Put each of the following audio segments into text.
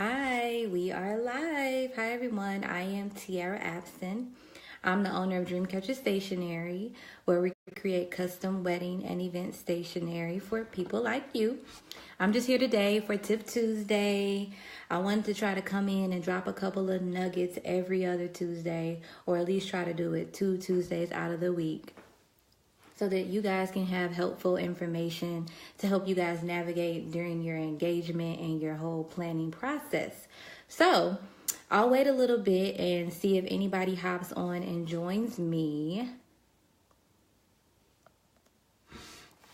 Hi, we are live. Hi, everyone. I am Tiara Abston. I'm the owner of Dreamcatcher Stationery, where we create custom wedding and event stationery for people like you. I'm just here today for Tip Tuesday. I wanted to try to come in and drop a couple of nuggets every other Tuesday, or at least try to do it 2 Tuesdays out of the week, so that you guys can have helpful information to help you guys navigate during your engagement and your whole planning process. So I'll wait a little bit and see if anybody hops on and joins me.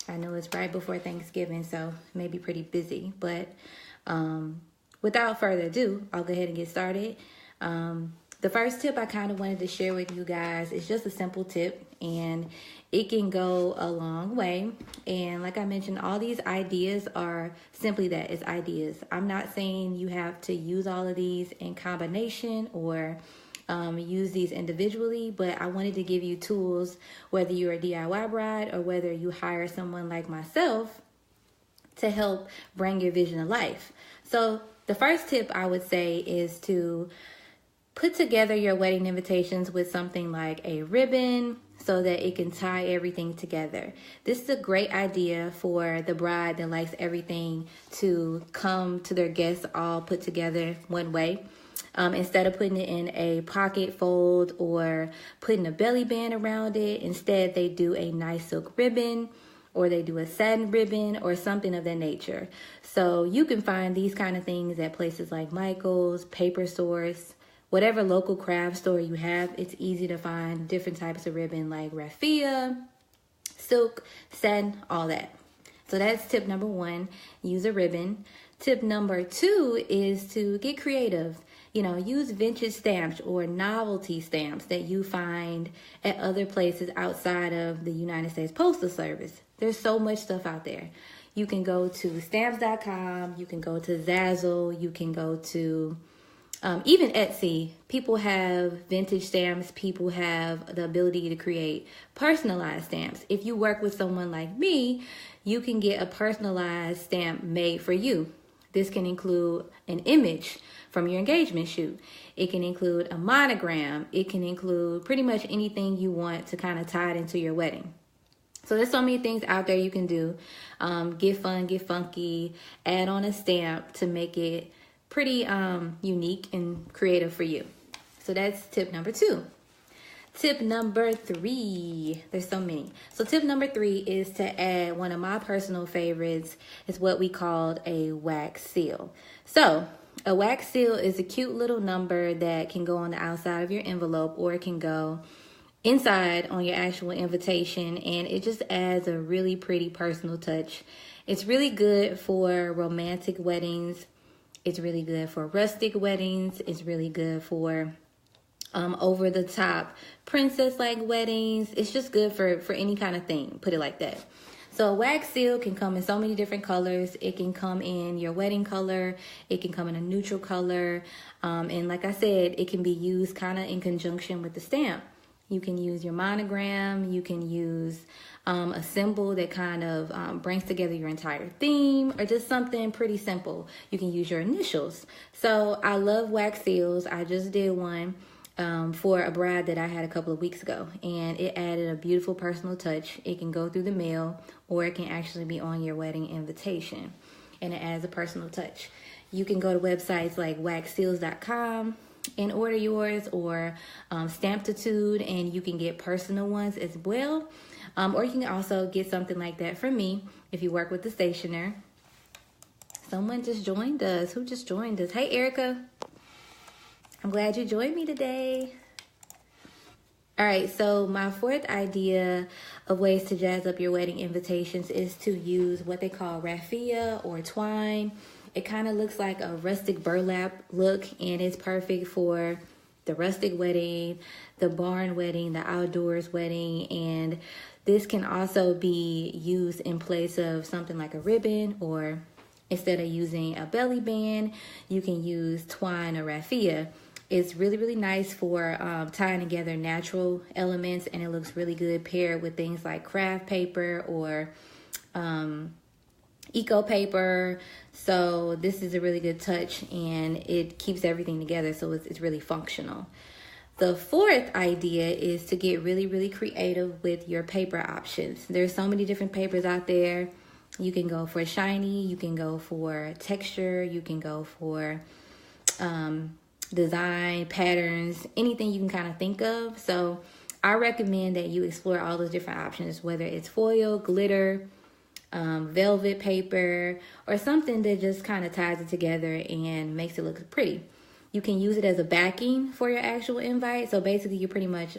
I know it's right before Thanksgiving, so it may be pretty busy, but without further ado, I'll go ahead and get started. The first tip I kind of wanted to share with you guys is just a simple tip, and it can go a long way. And like I mentioned, all these ideas are simply that, it's ideas. I'm not saying you have to use all of these in combination or use these individually, but I wanted to give you tools, whether you're a DIY bride or whether you hire someone like myself to help bring your vision to life. So the first tip I would say is to put together your wedding invitations with something like a ribbon so that it can tie everything together. This is a great idea for the bride that likes everything to come to their guests all put together one way. Instead of putting it in a pocket fold or putting a belly band around it, instead they do a nice silk ribbon, or they do a satin ribbon or something of that nature. So you can find these kind of things at places like Michael's, Paper Source, whatever local craft store you have. It's easy to find different types of ribbon like raffia, silk, satin, all that. So that's tip number one, use a ribbon. Tip number two is to get creative. Use vintage stamps or novelty stamps that you find at other places outside of the United States Postal Service. There's so much stuff out there. You can go to stamps.com, you can go to Zazzle, you can go to even Etsy. People have vintage stamps. People have the ability to create personalized stamps. If you work with someone like me, you can get a personalized stamp made for you. This can include an image from your engagement shoot. It can include a monogram. It can include pretty much anything you want to kind of tie it into your wedding. So there's so many things out there you can do. Get fun, get funky, add on a stamp to make it pretty unique and creative for you. So that's tip number two. Tip number three, there's so many. So tip number three is to add one of my personal favorites, is what we called a wax seal. So a wax seal is a cute little number that can go on the outside of your envelope, or it can go inside on your actual invitation, and it just adds a really pretty personal touch. It's really good for romantic weddings. It's really good for rustic weddings. It's really good for over-the-top princess-like weddings. It's just good for any kind of thing, put it like that. So a wax seal can come in so many different colors. It can come in your wedding color. It can come in a neutral color. And like I said, it can be used kind of in conjunction with the stamp. You can use your monogram. You can use a symbol that kind of brings together your entire theme, or just something pretty simple. You can use your initials. So I love wax seals. I just did one for a bride that I had a couple of weeks ago, and it added a beautiful personal touch. It can go through the mail, or it can actually be on your wedding invitation, and it adds a personal touch. You can go to websites like waxseals.com and order yours, or Stamptitude, and you can get personal ones as well. Or you can also get something like that from me if you work with the stationer. Someone just joined us. Who just joined us? Hey, Erica. I'm glad you joined me today. All right, so my fourth idea of ways to jazz up your wedding invitations is to use what they call raffia or twine. It kind of looks like a rustic burlap look, and it's perfect for the rustic wedding, the barn wedding, the outdoors wedding, and this can also be used in place of something like a ribbon, or instead of using a belly band, you can use twine or raffia. It's really, really nice for tying together natural elements, and it looks really good paired with things like craft paper or eco paper. So this is a really good touch, and it keeps everything together, so it's really functional. The fourth idea is to get really, really creative with your paper options. There's so many different papers out there. You can go for shiny, you can go for texture, you can go for design, patterns, anything you can kind of think of. So I recommend that you explore all those different options, whether it's foil, glitter, velvet paper, or something that just kind of ties it together and makes it look pretty. You can use it as a backing for your actual invite. So basically you're pretty much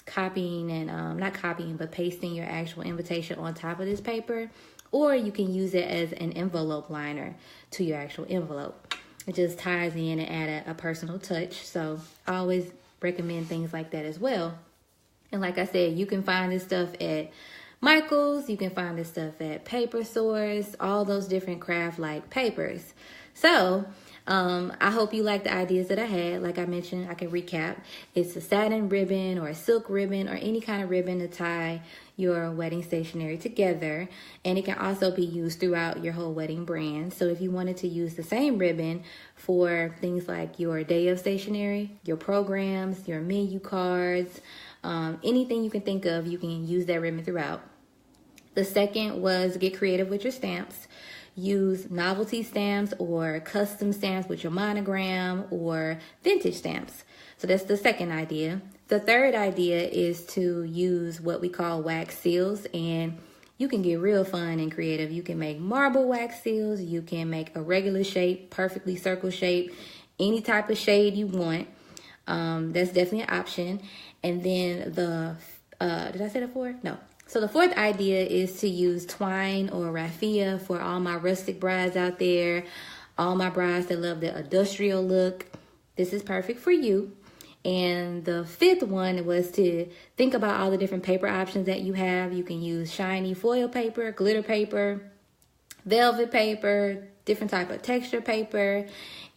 copying and not copying, but pasting your actual invitation on top of this paper. Or you can use it as an envelope liner to your actual envelope. It just ties in and add a personal touch. So I always recommend things like that as well. And like I said, you can find this stuff at Michael's. You can find this stuff at Paper Source, all those different craft-like papers. So I hope you like the ideas that I had. Like I mentioned, I can recap. It's a satin ribbon or a silk ribbon or any kind of ribbon to tie your wedding stationery together. And it can also be used throughout your whole wedding brand. So if you wanted to use the same ribbon for things like your day of stationery, your programs, your menu cards, anything you can think of, you can use that ribbon throughout. The second was get creative with your stamps. Use novelty stamps or custom stamps with your monogram or vintage stamps. So that's the second idea. The third idea is to use what we call wax seals, and you can get real fun and creative. You can make marble wax seals. You can make a regular shape, perfectly circle shape, any type of shade you want. That's definitely an option. And then did I say the fourth? No. So the fourth idea is to use twine or raffia for all my rustic brides out there, all my brides that love the industrial look. This is perfect for you. And the fifth one was to think about all the different paper options that you have. You can use shiny foil paper, glitter paper, velvet paper, different type of texture paper,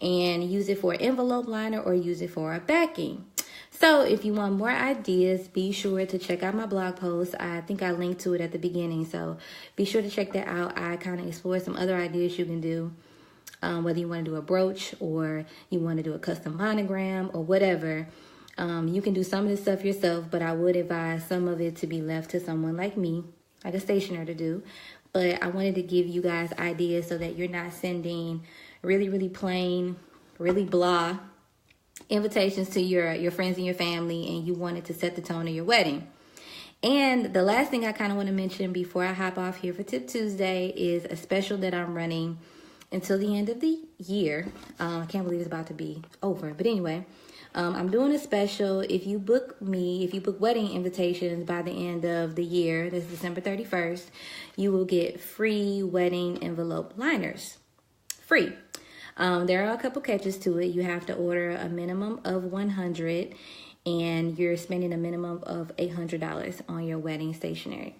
and use it for an envelope liner or use it for a backing. So if you want more ideas, be sure to check out my blog post. I think I linked to it at the beginning, so be sure to check that out. I kind of explore some other ideas you can do, whether you want to do a brooch or you want to do a custom monogram or whatever. You can do some of this stuff yourself, but I would advise some of it to be left to someone like me, like a stationer, to do. But I wanted to give you guys ideas so that you're not sending really, really plain, really blah invitations to your friends and your family, and you wanted to set the tone of your wedding. And the last thing I kind of want to mention before I hop off here for Tip Tuesday is a special that I'm running until the end of the year. I can't believe it's about to be over. But anyway, I'm doing a special. If you book wedding invitations by the end of the year, that's December 31st, you will get free wedding envelope liners. Free. There are a couple catches to it. You have to order a minimum of 100, and you're spending a minimum of $800 on your wedding stationery.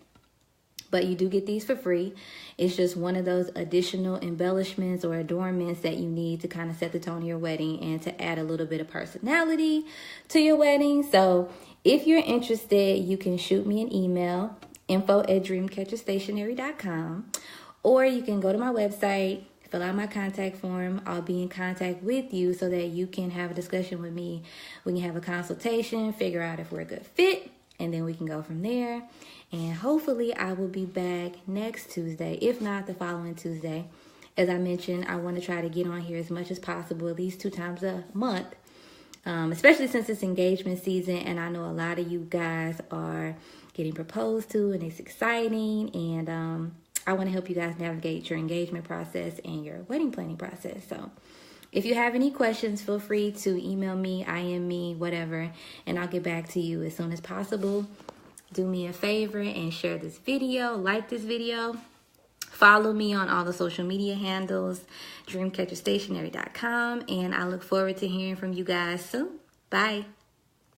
But you do get these for free. It's just one of those additional embellishments or adornments that you need to kind of set the tone of your wedding and to add a little bit of personality to your wedding. So if you're interested, you can shoot me an email, info@dreamcatcherstationery.com, or you can go to my website, fill out my contact form. I'll be in contact with you so that you can have a discussion with me. We can have a consultation, figure out if we're a good fit, and then we can go from there. And hopefully I will be back next Tuesday, if not the following Tuesday. As I mentioned, I want to try to get on here as much as possible, at least 2 times a month, especially since it's engagement season, and I know a lot of you guys are getting proposed to, and it's exciting, and I want to help you guys navigate your engagement process and your wedding planning process. So if you have any questions, feel free to email me, IM me, whatever, and I'll get back to you as soon as possible. Do me a favor and share this video, like this video. Follow me on all the social media handles, dreamcatcherstationery.com, and I look forward to hearing from you guys soon. Bye.